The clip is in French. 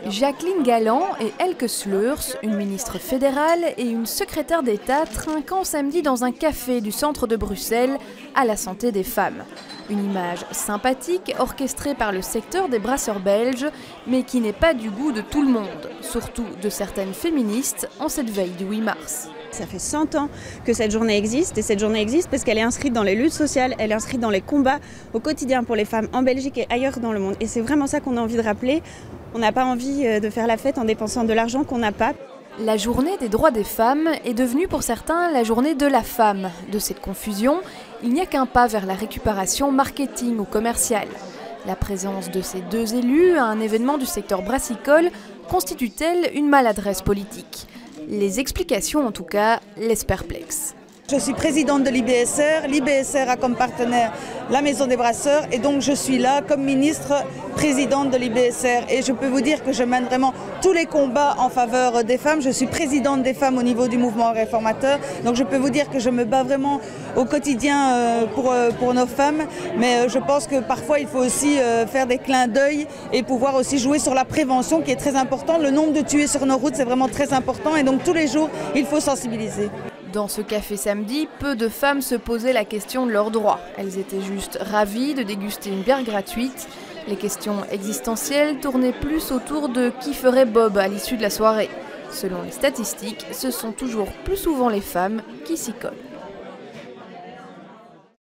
Jacqueline Galland et Elke Sleurs, une ministre fédérale et une secrétaire d'État, trinquant samedi dans un café du centre de Bruxelles à la santé des femmes. Une image sympathique orchestrée par le secteur des brasseurs belges, mais qui n'est pas du goût de tout le monde, surtout de certaines féministes en cette veille du 8 mars. Ça fait 100 ans que cette journée existe, et cette journée existe parce qu'elle est inscrite dans les luttes sociales, elle est inscrite dans les combats au quotidien pour les femmes en Belgique et ailleurs dans le monde. Et c'est vraiment ça qu'on a envie de rappeler. On n'a pas envie de faire la fête en dépensant de l'argent qu'on n'a pas. La journée des droits des femmes est devenue pour certains la journée de la femme. De cette confusion, il n'y a qu'un pas vers la récupération marketing ou commerciale. La présence de ces deux élus à un événement du secteur brassicole constitue-t-elle une maladresse politique ? Les explications, en tout cas, laissent perplexe. Je suis présidente de l'IBSR. L'IBSR a comme partenaire la Maison des Brasseurs et donc je suis là comme ministre présidente de l'IBSR. Et je peux vous dire que je mène vraiment tous les combats en faveur des femmes. Je suis présidente des femmes au niveau du mouvement réformateur. Donc je peux vous dire que je me bats vraiment au quotidien pour nos femmes. Mais je pense que parfois il faut aussi faire des clins d'œil et pouvoir aussi jouer sur la prévention qui est très important. Le nombre de tués sur nos routes, c'est vraiment très important. Et donc tous les jours, il faut sensibiliser. Dans ce café samedi, peu de femmes se posaient la question de leurs droits. Elles étaient juste ravies de déguster une bière gratuite. Les questions existentielles tournaient plus autour de qui ferait Bob à l'issue de la soirée. Selon les statistiques, ce sont toujours plus souvent les femmes qui s'y collent.